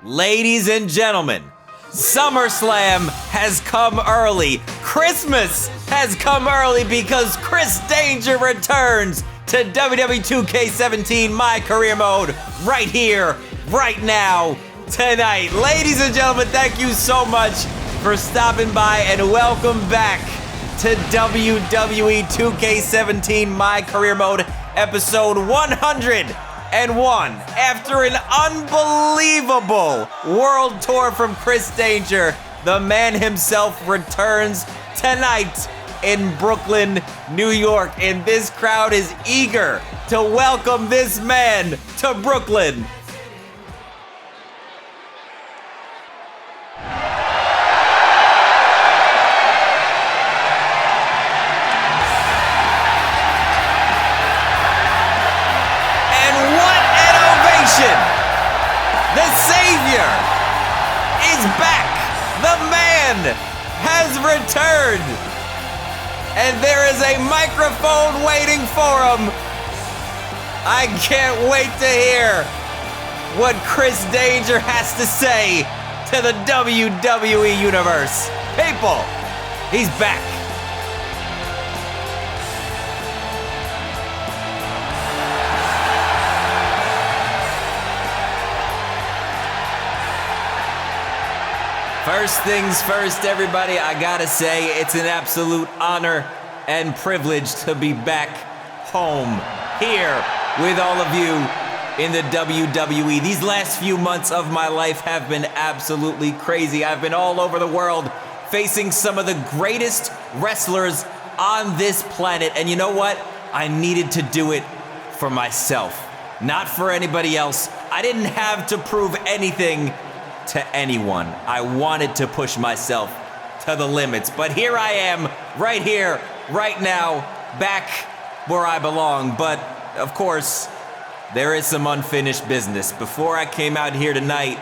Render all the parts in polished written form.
Ladies and gentlemen, SummerSlam has come early. Christmas has come early because Chris Danger returns to WWE 2K17 My Career Mode right here, right now, tonight. Ladies and gentlemen, thank you so much for stopping by and welcome back to WWE 2K17 My Career Mode episode 101. After an unbelievable world tour from Chris Danger, the man himself returns tonight in Brooklyn, New York, and this crowd is eager to welcome this man to Brooklyn. The Savior is back. The man has returned. And there is a microphone waiting for him. I can't wait to hear what Chris Danger has to say to the WWE Universe. People, he's back. First things first, everybody, I gotta say it's an absolute honor and privilege to be back home here with all of you in the WWE. These last few months of my life have been absolutely crazy. I've been all over the world facing some of the greatest wrestlers on this planet. And you know what? I needed to do it for myself, not for anybody else. I didn't have to prove anything to anyone. I wanted to push myself to the limits, but here I am, right here, right now, back where I belong. But of course, there is some unfinished business. Before I came out here tonight,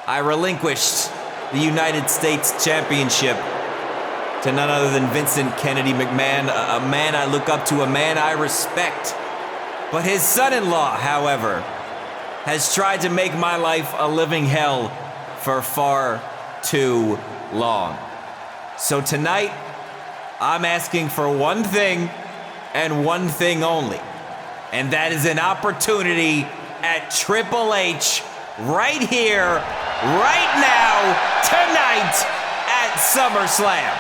I relinquished the United States Championship to none other than Vincent Kennedy McMahon, a man I look up to, a man I respect. But his son-in-law, however, has tried to make my life a living hell for far too long. So tonight, I'm asking for one thing and one thing only, and that is an opportunity at Triple H right here, right now, tonight at SummerSlam.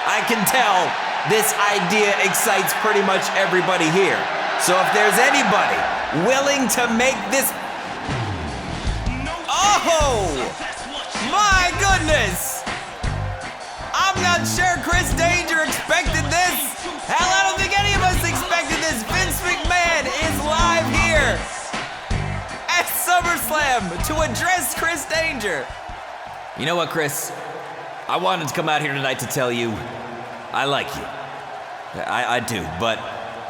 I can tell this idea excites pretty much everybody here. So if there's anybody willing to make this... Oh! My goodness! I'm not sure Chris Danger expected this. Hell, I don't think any of us expected this. Vince McMahon is live here at SummerSlam to address Chris Danger. You know what, Chris? I wanted to come out here tonight to tell you I like you. I do, but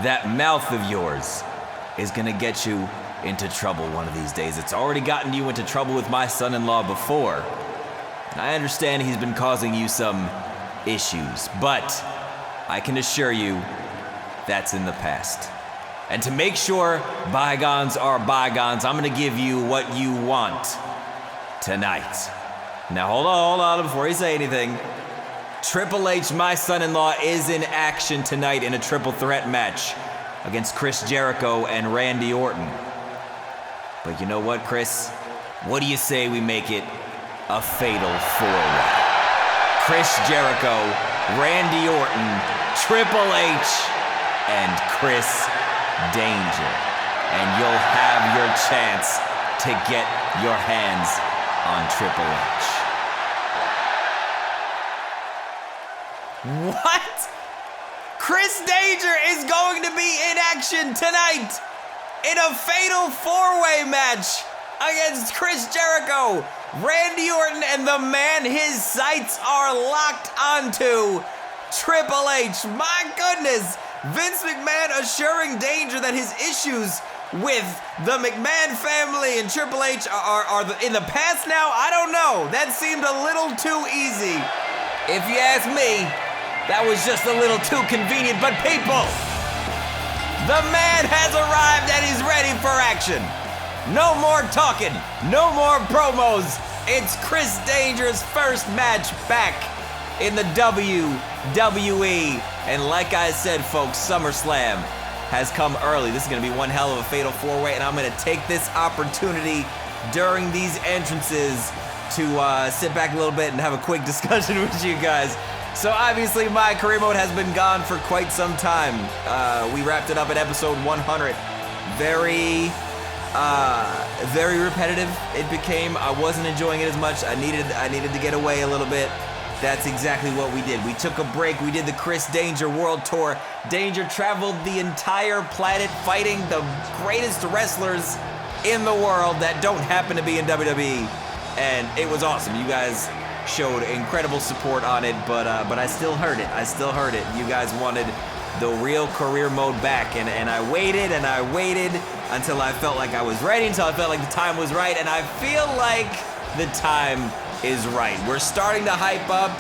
that mouth of yours is gonna get you into trouble one of these days. It's already gotten you into trouble with my son-in-law before. And I understand he's been causing you some issues, but I can assure you that's in the past. And to make sure bygones are bygones, I'm gonna give you what you want tonight. Now hold on before you say anything. Triple H, my son-in-law, is in action tonight in a triple threat match against Chris Jericho and Randy Orton. But you know what, Chris? What do you say we make it a fatal four-way? Chris Jericho, Randy Orton, Triple H, and Chris Danger. And you'll have your chance to get your hands on Triple H. What? Chris Danger is going to be in action tonight in a fatal four-way match against Chris Jericho, Randy Orton, and the man his sights are locked onto, Triple H. My goodness! Vince McMahon assuring Danger that his issues with the McMahon family and Triple H are in the past now? I don't know. That seemed a little too easy. If you ask me, that was just a little too convenient. But people, the man has arrived and he's ready for action. No more talking. No more promos. It's Chris Danger's first match back in the WWE. And like I said, folks, SummerSlam has come early. This is going to be one hell of a fatal four-way, and I'm going to take this opportunity during these entrances to sit back a little bit and have a quick discussion with you guys. So obviously my career mode has been gone for quite some time. We wrapped it up at episode 100. Very repetitive it became. I wasn't enjoying it as much. I needed to get away a little bit. That's exactly what we did. We took a break. We did the Chris Danger World Tour. Danger traveled the entire planet fighting the greatest wrestlers in the world that don't happen to be in WWE. And it was awesome. You guys showed incredible support on it, but I still heard it. You guys wanted the real career mode back, and I waited until I felt like I was ready, until I felt like the time was right, and I feel like the time is right. We're starting to hype up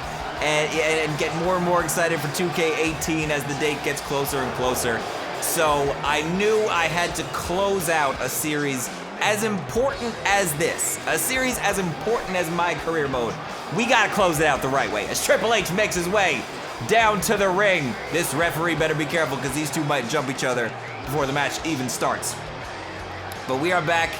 and get more and more excited for 2K18 as the date gets closer and closer. So I knew I had to close out a series as important as this, a series as important as my career mode. We gotta close it out the right way. As Triple H makes his way down to the ring, this referee better be careful because these two might jump each other before the match even starts. But we are back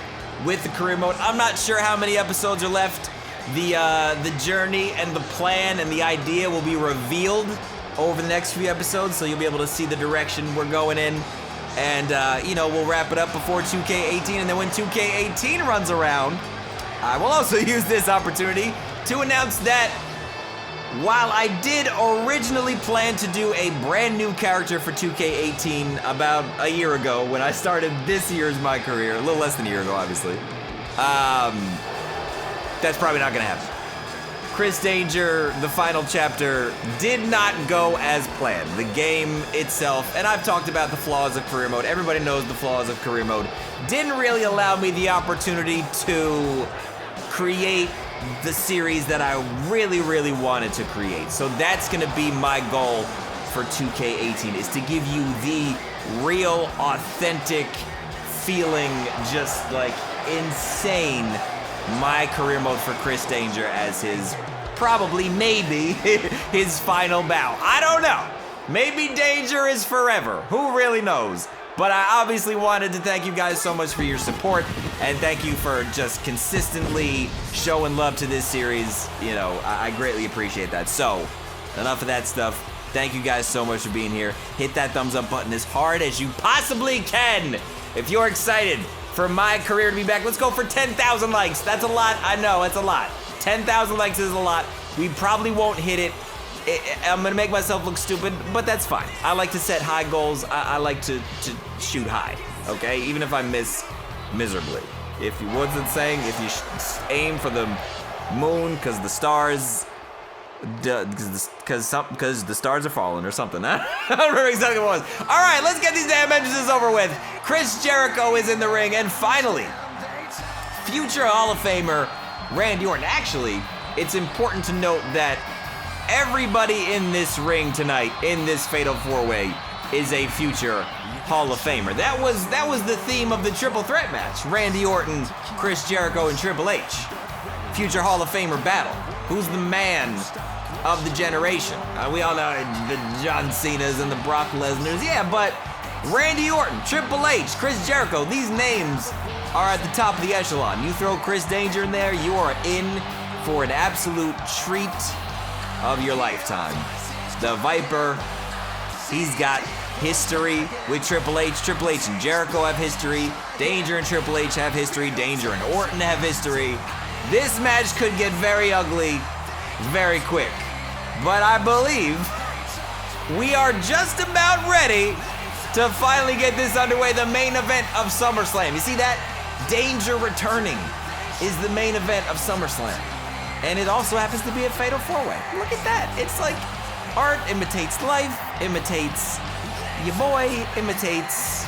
with the career mode. I'm not sure how many episodes are left. The journey and the plan and the idea will be revealed over the next few episodes, so you'll be able to see the direction we're going in. And, we'll wrap it up before 2K18, and then when 2K18 runs around, I will also use this opportunity to announce that while I did originally plan to do a brand new character for 2K18 about a year ago when I started this year's my career, a little less than a year ago, obviously, that's probably not gonna happen. Chris Danger, the final chapter, did not go as planned. The game itself, and I've talked about the flaws of career mode, everybody knows the flaws of career mode, didn't really allow me the opportunity to create the series that I really, really wanted to create. So that's gonna be my goal for 2K18, is to give you the real, authentic feeling, just like insane, my career mode for Chris Danger as his, probably, maybe, his final bow. I don't know. Maybe Danger is forever. Who really knows? But I obviously wanted to thank you guys so much for your support, and thank you for just consistently showing love to this series. You know, I greatly appreciate that. So, enough of that stuff. Thank you guys so much for being here. Hit that thumbs up button as hard as you possibly can. If you're excited for my career to be back, let's go for 10,000 likes. That's a lot, I know, it's a lot. 10,000 likes is a lot. We probably won't hit it. I'm gonna make myself look stupid, but that's fine. I like to set high goals. I like to shoot high, okay? Even if I miss miserably. If you wasn't saying, if you aim for the moon, because the stars, because the stars are falling or something. I don't remember exactly what it was. All right, let's get these damn entrances over with. Chris Jericho is in the ring, and finally, future Hall of Famer Randy Orton. Actually, it's important to note that everybody in this ring tonight, in this Fatal 4-Way, is a future Hall of Famer. That was the theme of the Triple Threat match. Randy Orton, Chris Jericho, and Triple H. Future Hall of Famer battle. Who's the man of the generation? We all know the John Cena's and the Brock Lesnar's. Yeah, but Randy Orton, Triple H, Chris Jericho, these names are at the top of the echelon. You throw Chris Danger in there, you are in for an absolute treat of your lifetime. The Viper, he's got history with Triple H. Triple H and Jericho have history. Danger and Triple H have history. Danger and Orton have history. This match could get very ugly very quick. But I believe we are just about ready to finally get this underway. The main event of SummerSlam. You see that? Danger returning is the main event of SummerSlam. And it also happens to be a Fatal 4-Way. Look at that. It's like art imitates life, imitates your boy, imitates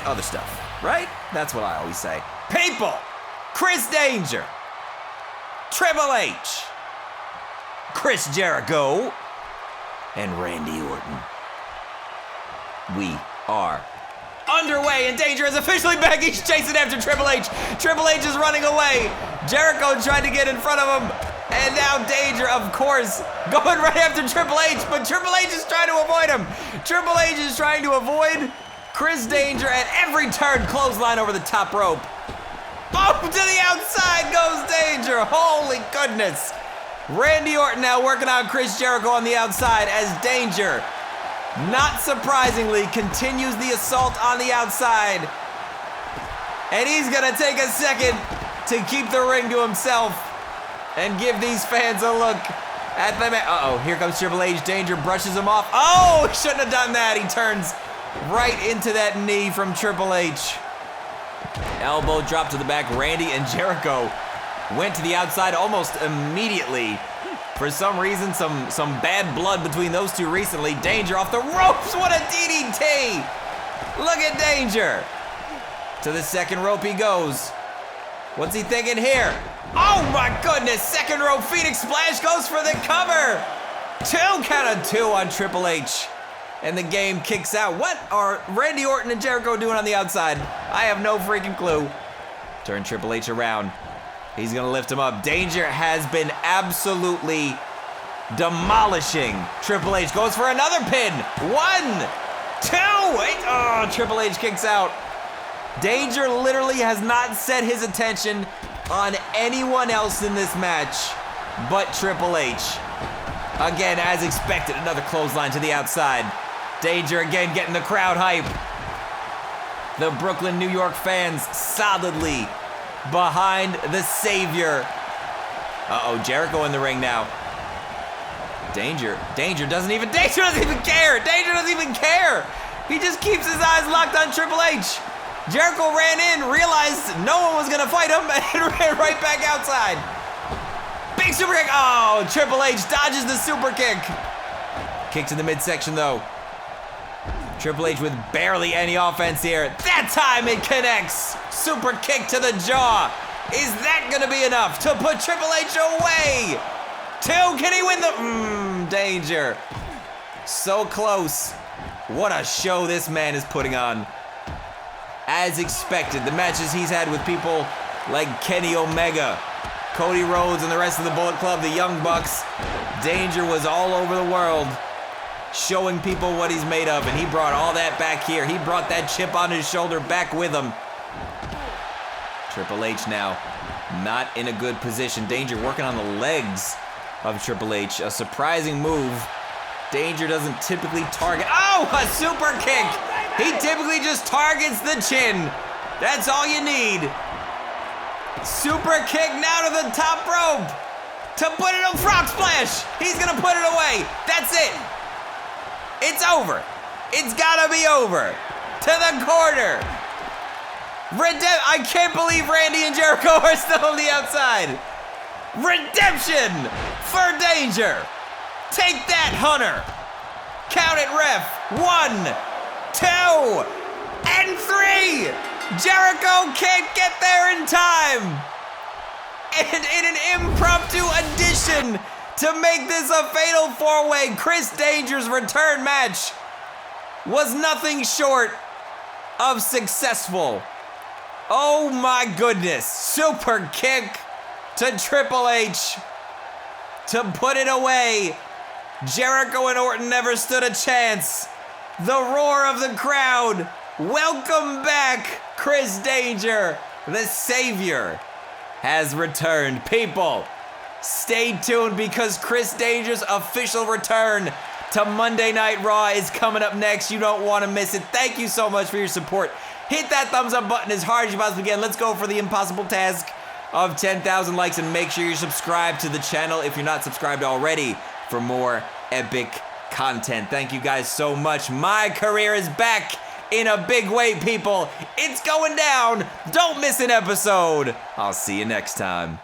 other stuff, right? That's what I always say. People, Chris Danger, Triple H, Chris Jericho, and Randy Orton. We are underway, and Danger is officially back. He's chasing after Triple H. Triple H is running away. Jericho tried to get in front of him, and now Danger, of course, going right after Triple H, but Triple H is trying to avoid him. Triple H is trying to avoid Chris Danger at every turn. Clothesline over the top rope. Oh, to the outside goes Danger. Holy goodness. Randy Orton now working on Chris Jericho on the outside as Danger, not surprisingly, continues the assault on the outside. And he's gonna take a second to keep the ring to himself and give these fans a look at the man. Uh-oh, here comes Triple H. Danger brushes him off. Oh, he shouldn't have done that. He turns right into that knee from Triple H. Elbow drop to the back. Randy and Jericho went to the outside almost immediately. For some reason, some bad blood between those two recently. Danger off the ropes. What a DDT. Look at Danger. To the second rope he goes. What's he thinking here? Oh my goodness. Second rope Phoenix Splash goes for the cover. Count of two on Triple H. And the game kicks out. What are Randy Orton and Jericho doing on the outside? I have no freaking clue. Turn Triple H around. He's gonna lift him up. Danger has been absolutely demolishing Triple H. Goes for another pin. 1, 2, 8. Oh, Triple H kicks out. Danger literally has not set his attention on anyone else in this match but Triple H. Again, as expected, another clothesline to the outside. Danger again getting the crowd hype. The Brooklyn, New York fans solidly behind the Savior. Uh-oh, Jericho in the ring now. Danger doesn't even care. Danger doesn't even care. He just keeps his eyes locked on Triple H. Jericho ran in, realized no one was gonna fight him, and ran right back outside. Big super kick. Oh, Triple H dodges the super kick. Kick to the midsection though. Triple H with barely any offense here. That time it connects. Super kick to the jaw. Is that gonna be enough to put Triple H away? 2, can he win the, Danger. So close. What a show this man is putting on. As expected, the matches he's had with people like Kenny Omega, Cody Rhodes, and the rest of the Bullet Club, the Young Bucks. Danger was all over the world, showing people what he's made of, and he brought all that back here. He brought that chip on his shoulder back with him. Triple H now not in a good position. Danger working on the legs of Triple H. A surprising move. Danger doesn't typically target. Oh, a super kick. He typically just targets the chin. That's all you need. Super kick now to the top rope to put it on frog splash. He's gonna put it away. That's it. It's over. It's gotta be over. To the corner. I can't believe Randy and Jericho are still on the outside. Redemption for Danger. Take that, Hunter. Count it, ref. 1, 2, and 3. Jericho can't get there in time. And in an impromptu addition to make this a fatal four-way, Chris Danger's return match was nothing short of successful. Oh my goodness. Super kick to Triple H to put it away. Jericho and Orton never stood a chance. The roar of the crowd. Welcome back, Chris Danger. The Savior has returned. People, stay tuned because Chris Danger's official return to Monday Night Raw is coming up next. You don't want to miss it. Thank you so much for your support. Hit that thumbs up button as hard as you possibly can. Let's go for the impossible task of 10,000 likes, and make sure you're subscribed to the channel if you're not subscribed already for more epic content. Thank you guys so much. My career is back in a big way, people. It's going down. Don't miss an episode. I'll see you next time.